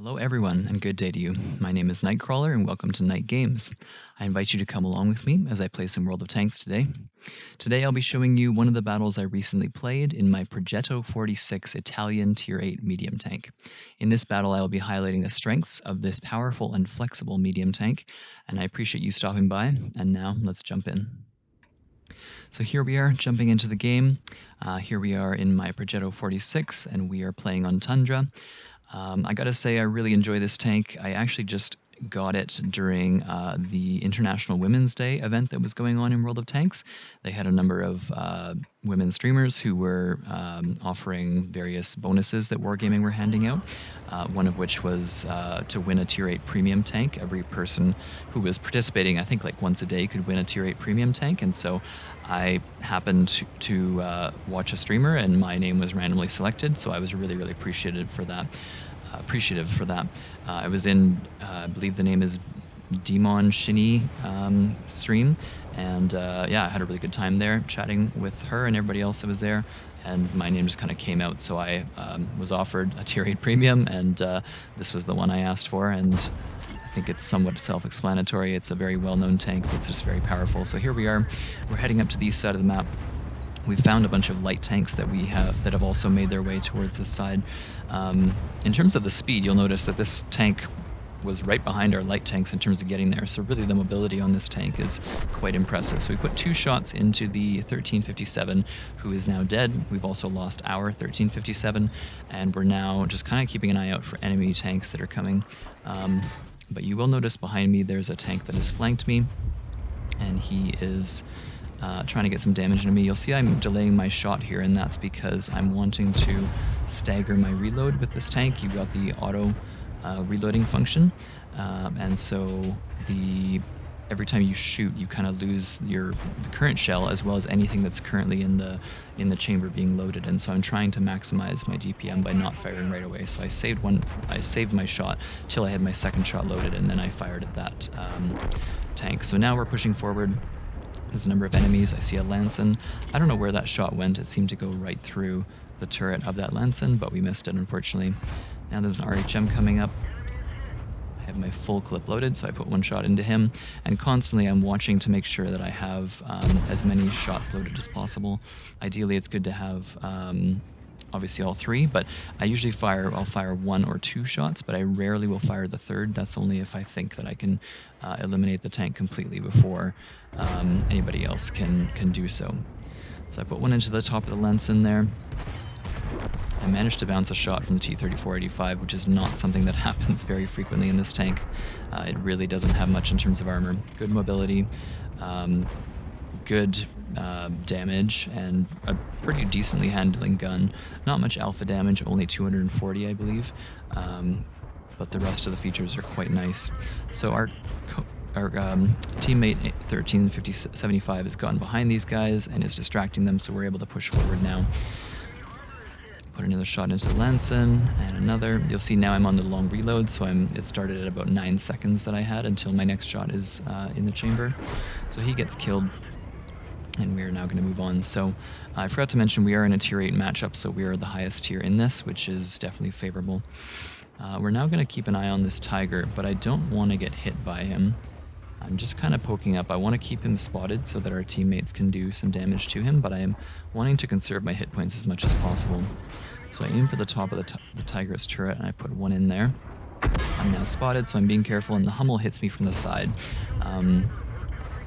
Hello everyone, and good day to you. My name is Nightcrawler, and welcome to Night Games. I invite you to come along with me as I play some World of Tanks today. Today I'll be showing you one of the battles I recently played in my Progetto 46 Italian Tier 8 medium tank. In this battle I will be highlighting the strengths of this powerful and flexible medium tank, and I appreciate you stopping by, and now let's jump in. So here we are, jumping into the game. Here we are in my Progetto 46, and we are playing on Tundra. I gotta say, I really enjoy this tank. I actually just got it during the International Women's Day event that was going on in World of Tanks. They had a number of women streamers who were offering various bonuses that Wargaming were handing out, one of which was to win a Tier 8 premium tank. Every person who was participating, I think like once a day, could win a Tier 8 premium tank, and so I happened to watch a streamer and my name was randomly selected, so I was really appreciative for that. I was in, I believe the name is Demon Shinny stream, and yeah, I had a really good time there chatting with her and everybody else that was there, and my name just kind of came out, so I was offered a Tier 8 premium, and this was the one I asked for, and I think it's somewhat self-explanatory. It's a very well-known tank. It's just very powerful. So here we are. We're heading up to the east side of the map. We found a bunch of light tanks that have also made their way towards this side. In terms of the speed, you'll notice that this tank was right behind our light tanks in terms of getting there, so really the mobility on this tank is quite impressive. So we put 2 shots into the 1357, who is now dead. We've also lost our 1357, and we're now just kind of keeping an eye out for enemy tanks that are coming. But you will notice behind me there's a tank that has flanked me, and he is trying to get some damage into me. You'll see I'm delaying my shot here, and that's because I'm wanting to stagger my reload with this tank. You've got the auto reloading function, and so every time you shoot, you kind of lose the current shell as well as anything that's currently in the chamber being loaded. And so I'm trying to maximize my DPM by not firing right away. So I saved my shot till I had my second shot loaded, and then I fired at that tank. So now we're pushing forward. There's a number of enemies. I see a Lanson. I don't know where that shot went. It seemed to go right through the turret of that Lanson, but we missed it, unfortunately. Now there's an RHM coming up. I have my full clip loaded, so I put 1 shot into him, and constantly I'm watching to make sure that I have as many shots loaded as possible. Ideally, it's good to have obviously all 3, but I usually I'll fire 1 or 2 shots, but I rarely will fire the 3rd. That's only if I think that I can eliminate the tank completely before anybody else can do so. So I put 1 into the top of the Lanson there. I managed to bounce a shot from the T-34-85, which is not something that happens very frequently in this tank. It really doesn't have much in terms of armor. Good mobility, good damage, and a pretty decently handling gun. Not much alpha damage, only 240 I believe, but the rest of the features are quite nice. So our teammate 1375 has gotten behind these guys and is distracting them, so we're able to push forward now. Put another shot into the Lanson, and another. You'll see now I'm on the long reload, so it started at about 9 seconds that I had until my next shot is in the chamber. So he gets killed, and we are now going to move on. So I forgot to mention we are in a Tier 8 matchup, so we are the highest tier in this, which is definitely favorable. We're now going to keep an eye on this Tiger, but I don't want to get hit by him. I'm just kind of poking up. I want to keep him spotted so that our teammates can do some damage to him, but I am wanting to conserve my hit points as much as possible. So I aim for the top of the Tiger's turret, and I put 1 in there. I'm now spotted, so I'm being careful, and the Hummel hits me from the side.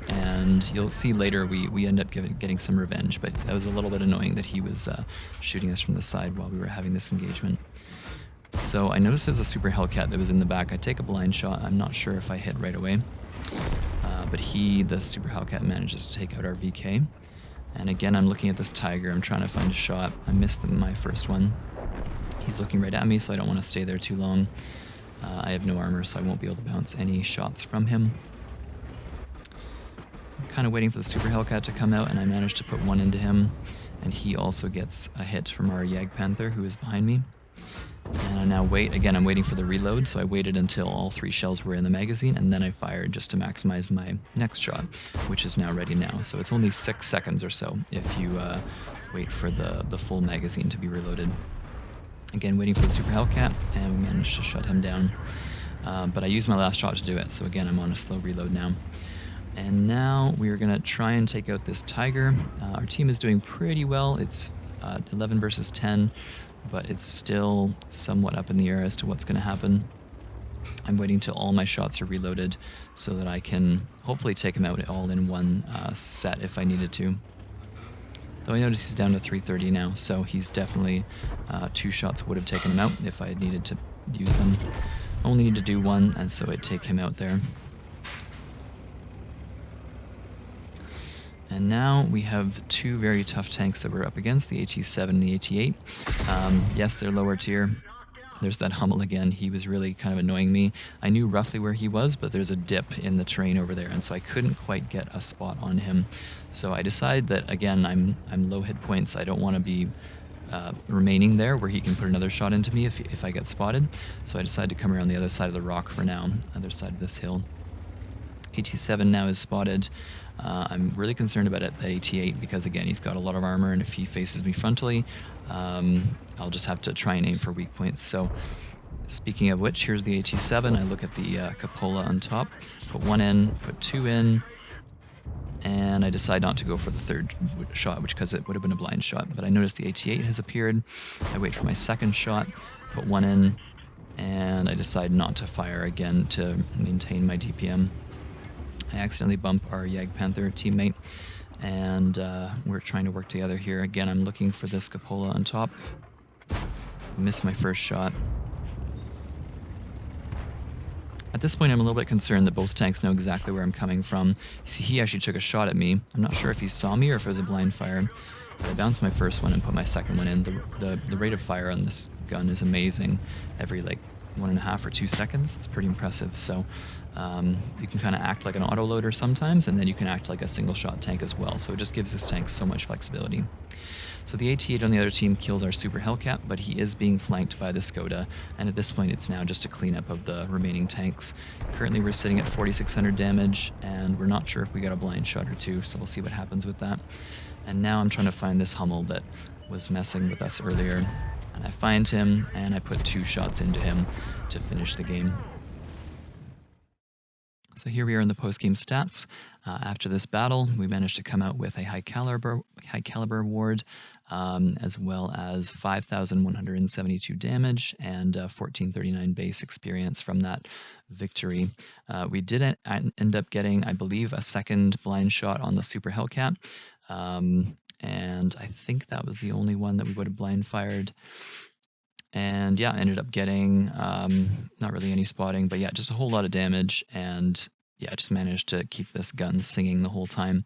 And you'll see later we end up getting some revenge, but that was a little bit annoying that he was shooting us from the side while we were having this engagement. So I noticed there's a Super Hellcat that was in the back. I take a blind shot. I'm not sure if I hit right away, but the Super Hellcat manages to take out our VK. And again, I'm looking at this Tiger. I'm trying to find a shot. I missed my first one. He's looking right at me, so I don't want to stay there too long. I have no armor, so I won't be able to bounce any shots from him. I'm kind of waiting for the Super Hellcat to come out, and I managed to put 1 into him. And he also gets a hit from our Jagdpanther, who is behind me. And I now wait. Again, I'm waiting for the reload, so I waited until all 3 shells were in the magazine, and then I fired just to maximize my next shot, which is now ready now. So it's only 6 seconds or so if you wait for the full magazine to be reloaded. Again, waiting for the super Hellcat, and we managed to shut him down. But I used my last shot to do it, so again, I'm on a slow reload now. And now we're going to try and take out this Tiger. Our team is doing pretty well. It's 11 versus 10, but it's still somewhat up in the air as to what's going to happen. I'm waiting till all my shots are reloaded so that I can hopefully take him out all in one set if I needed to. Though I notice he's down to 330 now, so he's definitely 2 shots would have taken him out if I had needed to use them. Only need to do one, and so it'd take him out there. And now we have 2 very tough tanks that we're up against, the AT-7 and the AT-8. Yes, they're lower tier. There's that Hummel again. He was really kind of annoying me. I knew roughly where he was, but there's a dip in the terrain over there, and so I couldn't quite get a spot on him. So I decided that, again, I'm low hit points. I don't want to be remaining there where he can put another shot into me if I get spotted. So I decided to come around the other side of the rock for now, other side of this hill. AT-7 now is spotted. I'm really concerned about the AT-8 because, again, he's got a lot of armor, and if he faces me frontally, I'll just have to try and aim for weak points. So speaking of which, here's the AT-7. I look at the cupola on top, put 1 in, put 2 in, and I decide not to go for the 3rd shot, because it would have been a blind shot. But I notice the AT-8 has appeared. I wait for my 2nd shot, put 1 in, and I decide not to fire again to maintain my DPM. I accidentally bump our Jagdpanther teammate, and we're trying to work together here. Again, I'm looking for this cupola on top. Missed my 1st shot. At this point, I'm a little bit concerned that both tanks know exactly where I'm coming from. See, he actually took a shot at me. I'm not sure if he saw me or if it was a blind fire, but I bounced my 1st one and put my 2nd one in. The rate of fire on this gun is amazing. Every like 1.5 or 2 seconds. It's pretty impressive. So you can kind of act like an autoloader sometimes, and then you can act like a single shot tank as well. So it just gives this tank so much flexibility. So the AT-8 on the other team kills our Super Hellcat, but he is being flanked by the Skoda, and at this point it's now just a cleanup of the remaining tanks. Currently we're sitting at 4,600 damage, and we're not sure if we got a blind shot or 2, so we'll see what happens with that. And now I'm trying to find this Hummel that was messing with us earlier. And I find him, and I put 2 shots into him to finish the game. So here we are in the post-game stats. After this battle, we managed to come out with a high caliber award, as well as 5,172 damage and 1,439 base experience from that victory. We did end up getting, I believe, a 2nd blind shot on the Super Hellcat, and I think that was the only one that we would have blind fired. And yeah, ended up getting not really any spotting, but yeah, just a whole lot of damage, and yeah, just managed to keep this gun singing the whole time.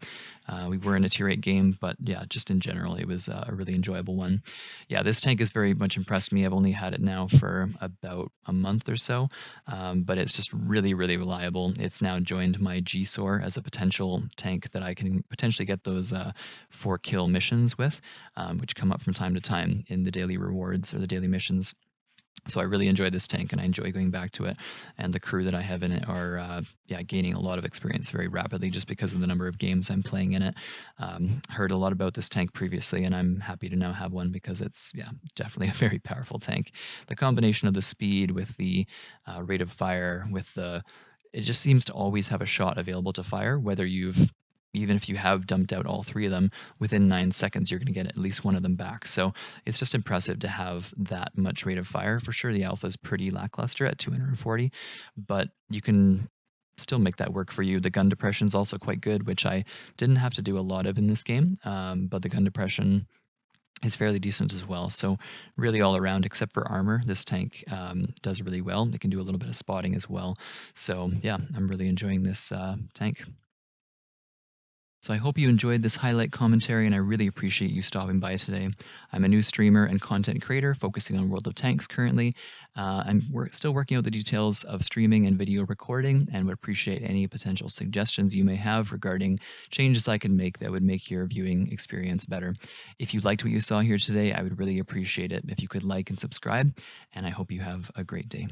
We were in a tier 8 game, but yeah, just in general, it was a really enjoyable one. Yeah, this tank has very much impressed me. I've only had it now for about a month or so, but it's just really, really reliable. It's now joined my GSOR as a potential tank that I can potentially get those 4-kill missions with, which come up from time to time in the daily rewards or the daily missions. So I really enjoy this tank, and I enjoy going back to it. And the crew that I have in it are gaining a lot of experience very rapidly just because of the number of games I'm playing in it. Heard a lot about this tank previously, and I'm happy to now have one because it's definitely a very powerful tank. The combination of the speed with the rate of fire, it just seems to always have a shot available to fire, even if you have dumped out all 3 of them, within 9 seconds, you're going to get at least one of them back. So it's just impressive to have that much rate of fire. For sure, the alpha is pretty lackluster at 240, but you can still make that work for you. The gun depression is also quite good, which I didn't have to do a lot of in this game, but the gun depression is fairly decent as well. So really all around, except for armor, this tank does really well. It can do a little bit of spotting as well. So yeah, I'm really enjoying this tank. So I hope you enjoyed this highlight commentary, and I really appreciate you stopping by today. I'm a new streamer and content creator focusing on World of Tanks currently. We're still working out the details of streaming and video recording, and would appreciate any potential suggestions you may have regarding changes I can make that would make your viewing experience better. If you liked what you saw here today, I would really appreciate it if you could like and subscribe, and I hope you have a great day.